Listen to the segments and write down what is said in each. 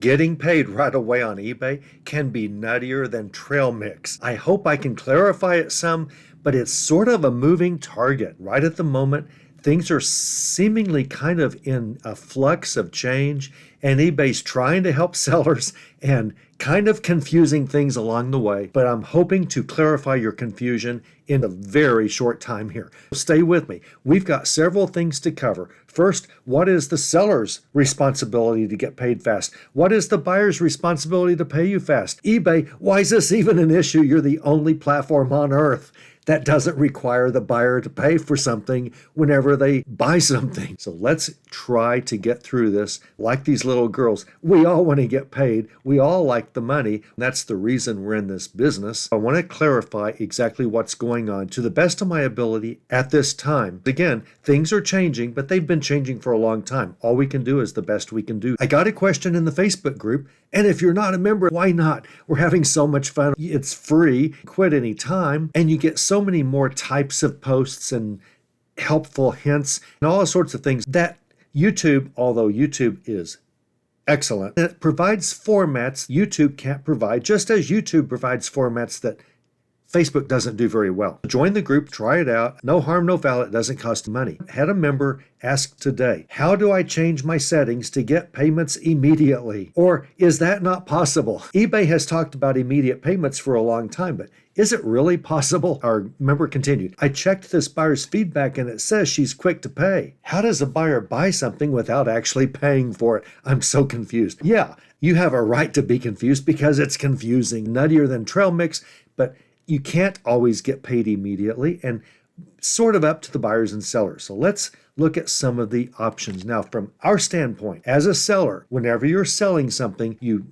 Getting paid right away on eBay can be nuttier than trail mix. I hope I can clarify it some, but it's sort of a moving target. Right at the moment, things are seemingly kind of in a flux of change, and eBay's trying to help sellers and kind of confusing things along the way. But I'm hoping to clarify your confusion in a very short time here. Stay with me. We've got several things to cover. First, what is the seller's responsibility to get paid fast? What is the buyer's responsibility to pay you fast? eBay, why is this even an issue? You're the only platform on earth that doesn't require the buyer to pay for something whenever they buy something. So let's try to get through this like these little girls. We all want to get paid. We all like the money. That's the reason we're in this business. I want to clarify exactly what's going on to the best of my ability at this time. Again, things are changing, but they've been changing for a long time. All we can do is the best we can do. I got a question in the Facebook group, and if you're not a member, why not? We're having so much fun. It's free. Quit any time, and you get so many more types of posts and helpful hints and all sorts of things that YouTube, although YouTube is excellent, it provides formats YouTube can't provide, just as YouTube provides formats that Facebook doesn't do very well. Join the group, try it out. No harm, no foul. It doesn't cost money. Had a member ask today, how do I change my settings to get payments immediately? Or is that not possible? eBay has talked about immediate payments for a long time, but is it really possible? Our member continued, I checked this buyer's feedback and it says she's quick to pay. How does a buyer buy something without actually paying for it? I'm so confused. Yeah, you have a right to be confused because it's confusing, nuttier than trail mix, but you can't always get paid immediately, and sort of up to the buyers and sellers. So let's look at some of the options. Now, from our standpoint, as a seller, whenever you're selling something, you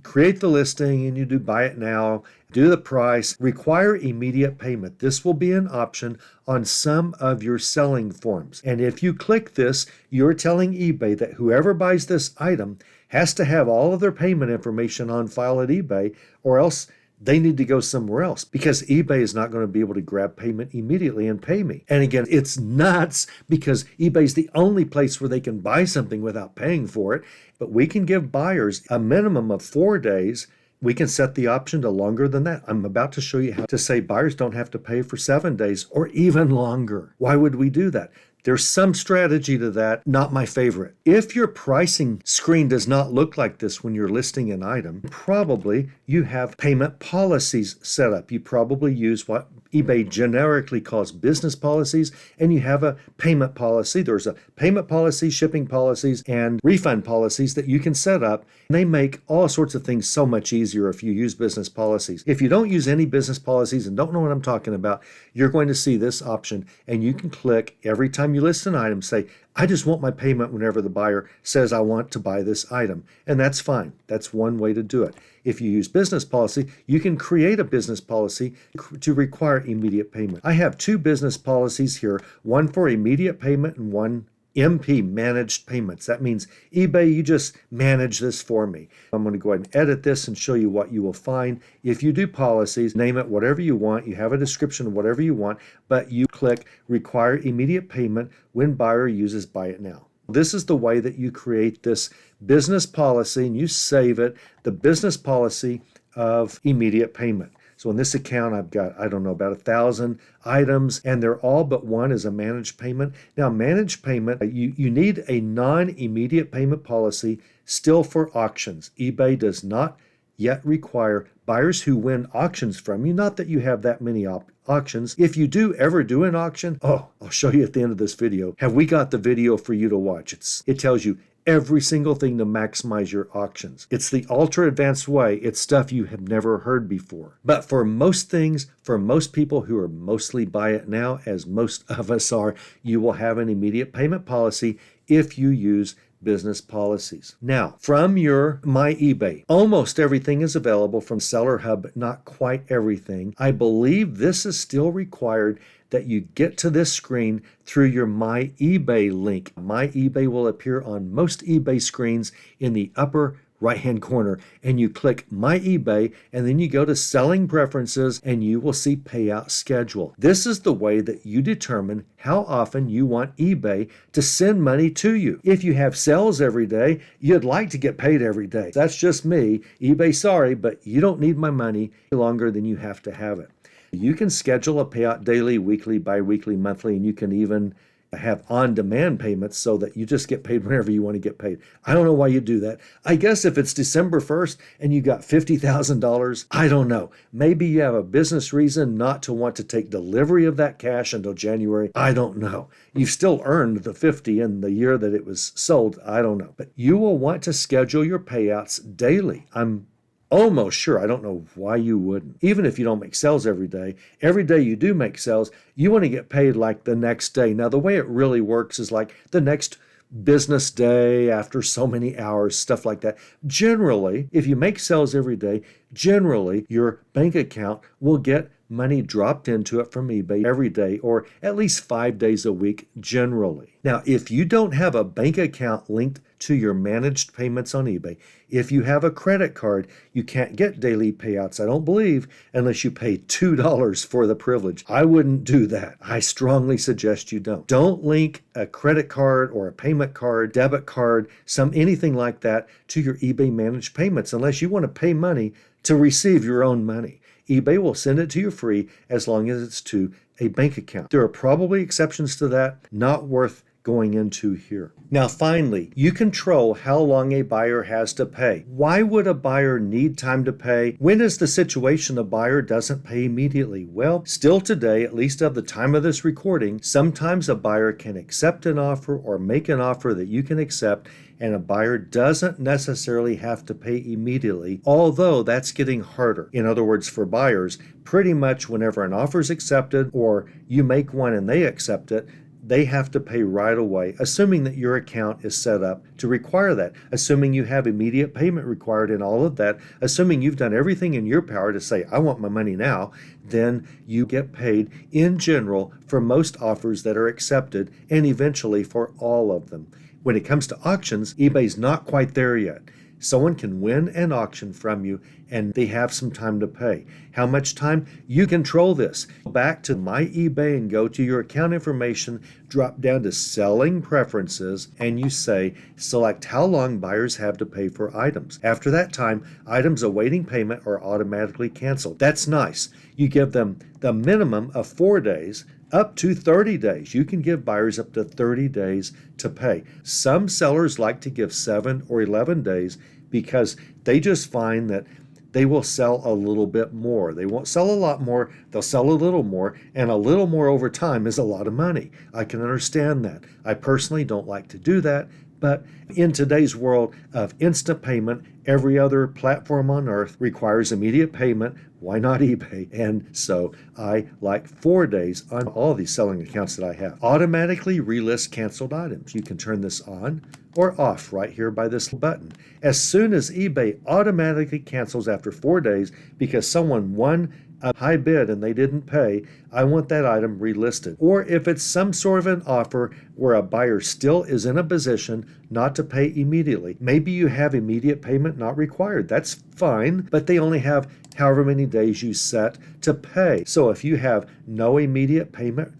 create the listing and you do buy it now, do the price, require immediate payment. This will be an option on some of your selling forms. And if you click this, you're telling eBay that whoever buys this item has to have all of their payment information on file at eBay, or else they need to go somewhere else because eBay is not going to be able to grab payment immediately and pay me. And again, it's nuts because eBay is the only place where they can buy something without paying for it. But we can give buyers a minimum of 4 days. We can set the option to longer than that. I'm about to show you how to say buyers don't have to pay for 7 days or even longer. Why would we do that? There's some strategy to that, not my favorite. If your pricing screen does not look like this when you're listing an item, probably you have payment policies set up. You probably use what eBay generically calls business policies, and you have a payment policy. There's a payment policy, shipping policies, and refund policies that you can set up. They make all sorts of things so much easier if you use business policies. If you don't use any business policies and don't know what I'm talking about, you're going to see this option, and you can click every time you list an item, say, I just want my payment whenever the buyer says I want to buy this item. And that's fine. That's one way to do it. If you use business policy, you can create a business policy to require immediate payment. I have 2 business policies here, one for immediate payment and one MP, managed payments. That means eBay, you just manage this for me. I'm going to go ahead and edit this and show you what you will find. If you do policies, name it whatever you want. You have a description of whatever you want, but you click require immediate payment when buyer uses buy it now. This is the way that you create this business policy and you save it, the business policy of immediate payment. So in this account, I've got, I don't know, about 1,000 items, and they're all but one is a managed payment. Now, managed payment, you need a non-immediate payment policy still for auctions. eBay does not yet require buyers who win auctions from you, not that you have that many auctions. If you do ever do an auction, I'll show you at the end of this video. Have we got the video for you to watch? It tells you every single thing to maximize your auctions. It's the ultra advanced way. It's stuff you have never heard before. But for most things, for most people who are mostly buy it now, as most of us are, you will have an immediate payment policy if you use business policies. Now, from your My eBay, almost everything is available from Seller Hub, but not quite everything. I believe this is still required that you get to this screen through your My eBay link. My eBay will appear on most eBay screens in the upper right-hand corner and you click My eBay, and then you go to Selling Preferences and you will see Payout Schedule. This is the way that you determine how often you want eBay to send money to you. If you have sales every day, you'd like to get paid every day. That's just me. eBay, sorry, but you don't need my money longer than you have to have it. You can schedule a payout daily, weekly, bi-weekly, monthly, and you can even have on-demand payments so that you just get paid whenever you want to get paid. I don't know why you do that. I guess if it's December 1st and you got $50,000, I don't know. Maybe you have a business reason not to want to take delivery of that cash until January. I don't know. You've still earned the 50 in the year that it was sold. I don't know. But you will want to schedule your payouts daily. I'm almost sure. I don't know why you wouldn't. Even if you don't make sales every day you do make sales, you want to get paid like the next day. Now, the way it really works is like the next business day after so many hours, stuff like that. Generally, if you make sales every day, generally your bank account will get money dropped into it from eBay every day, or at least 5 days a week generally. Now, if you don't have a bank account linked to your managed payments on eBay, if you have a credit card, you can't get daily payouts, I don't believe, unless you pay $2 for the privilege. I wouldn't do that. I strongly suggest you don't. Don't link a credit card or a payment card, debit card, anything like that to your eBay managed payments unless you want to pay money to receive your own money. eBay will send it to you free as long as it's to a bank account. There are probably exceptions to that, not worth going into here. Now, finally, you control how long a buyer has to pay. Why would a buyer need time to pay? When is the situation a buyer doesn't pay immediately? Well, still today, at least at the time of this recording, sometimes a buyer can accept an offer or make an offer that you can accept, and a buyer doesn't necessarily have to pay immediately, although that's getting harder. In other words, for buyers, pretty much whenever an offer is accepted or you make one and they accept it, they have to pay right away, assuming that your account is set up to require that, assuming you have immediate payment required and all of that, assuming you've done everything in your power to say, I want my money now, then you get paid in general for most offers that are accepted and eventually for all of them. When it comes to auctions, eBay's not quite there yet. Someone can win an auction from you and they have some time to pay. How much time? You control this. Go back to My eBay and go to your account information, drop down to Selling Preferences, and you say, select how long buyers have to pay for items. After that time, items awaiting payment are automatically canceled. That's nice. You give them the minimum of 4 days, up to 30 days. You can give buyers up to 30 days to pay. Some sellers like to give 7 or 11 days because they just find that they will sell a little bit more. They won't sell a lot more, they'll sell a little more, and a little more over time is a lot of money. I can understand that. I personally don't like to do that, but in today's world of instant payment, every other platform on earth requires immediate payment. Why not eBay? And so I like 4 days on all these selling accounts that I have. Automatically relist canceled items. You can turn this on or off right here by this button. As soon as eBay automatically cancels after 4 days because someone won a high bid and they didn't pay, I want that item relisted. Or if it's some sort of an offer where a buyer still is in a position not to pay immediately. Maybe you have immediate payment not required. That's fine, but they only have however many days you set to pay. So if you have no immediate payment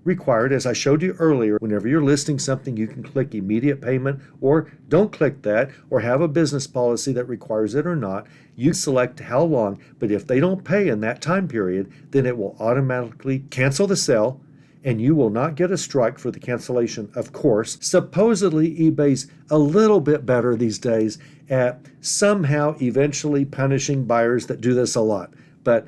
required, as I showed you earlier, whenever you're listing something, you can click immediate payment or don't click that, or have a business policy that requires it or not. You select how long, but if they don't pay in that time period, then it will automatically cancel the sale and you will not get a strike for the cancellation, of course. Supposedly, eBay's a little bit better these days at somehow eventually punishing buyers that do this a lot, but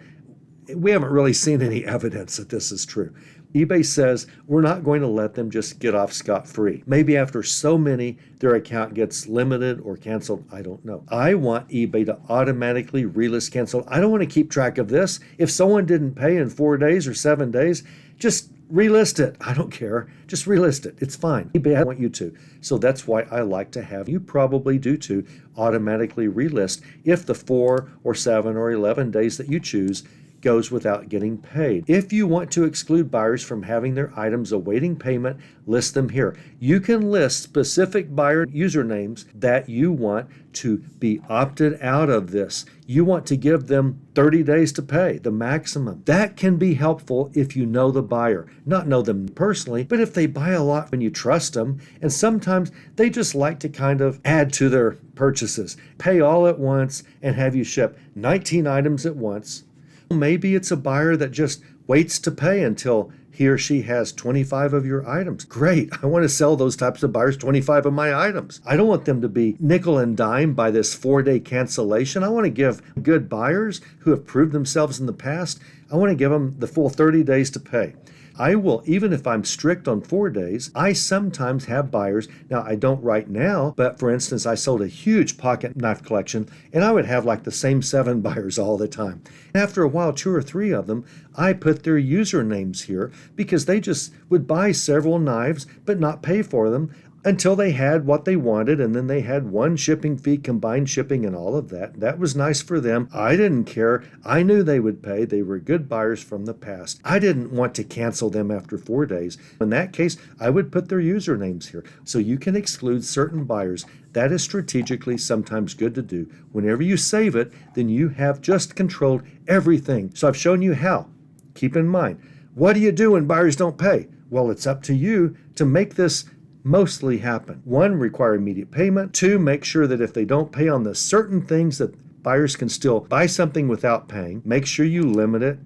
we haven't really seen any evidence that this is true. eBay says we're not going to let them just get off scot-free. Maybe after so many, their account gets limited or canceled. I don't know. I want eBay to automatically relist cancel. I don't want to keep track of this. If someone didn't pay in 4 days or 7 days, just relist it. I don't care. Just relist it. It's fine. eBay, I want you to. So that's why I like to have, you probably do too, automatically relist if the 4 or 7 or 11 days that you choose goes without getting paid. If you want to exclude buyers from having their items awaiting payment, list them here. You can list specific buyer usernames that you want to be opted out of this. You want to give them 30 days to pay, the maximum. That can be helpful if you know the buyer. Not know them personally, but if they buy a lot when you trust them, and sometimes they just like to kind of add to their purchases. Pay all at once and have you ship 19 items at once. Maybe it's a buyer that just waits to pay until he or she has 25 of your items. Great. I want to sell those types of buyers 25 of my items. I don't want them to be nickel and dime by this 4-day cancellation. I want to give good buyers who have proved themselves in the past, I want to give them the full 30 days to pay. I will, even if I'm strict on 4 days, I sometimes have buyers. Now, I don't right now, but for instance, I sold a huge pocket knife collection, and I would have like the same 7 buyers all the time. After a while, 2 or 3 of them, I put their usernames here because they just would buy several knives but not pay for them until they had what they wanted, and then they had one shipping fee, combined shipping, and all of that. That was nice for them. I didn't care. I knew they would pay. They were good buyers from the past. I didn't want to cancel them after 4 days. In that case, I would put their usernames here. So you can exclude certain buyers. That is strategically sometimes good to do. Whenever you save it, then you have just controlled everything. So I've shown you how. Keep in mind, what do you do when buyers don't pay? Well, it's up to you to make this mostly happen. 1, require immediate payment. 2, make sure that if they don't pay on the certain things that buyers can still buy something without paying. Make sure you limit it,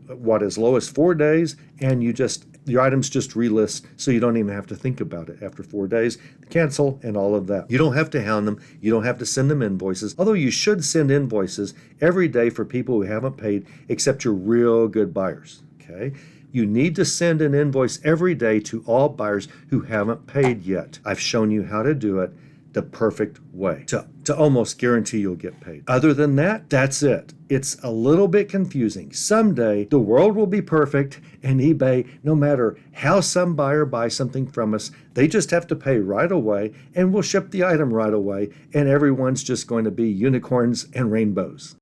as low as 4 days, and your items just relist so you don't even have to think about it after 4 days. Cancel and all of that. You don't have to hound them. You don't have to send them invoices, although you should send invoices every day for people who haven't paid, except your real good buyers. Okay? You need to send an invoice every day to all buyers who haven't paid yet. I've shown you how to do it the perfect way to almost guarantee you'll get paid. Other than that, that's it. It's a little bit confusing. Someday, the world will be perfect, and eBay, no matter how some buyer buys something from us, they just have to pay right away, and we'll ship the item right away, and everyone's just going to be unicorns and rainbows.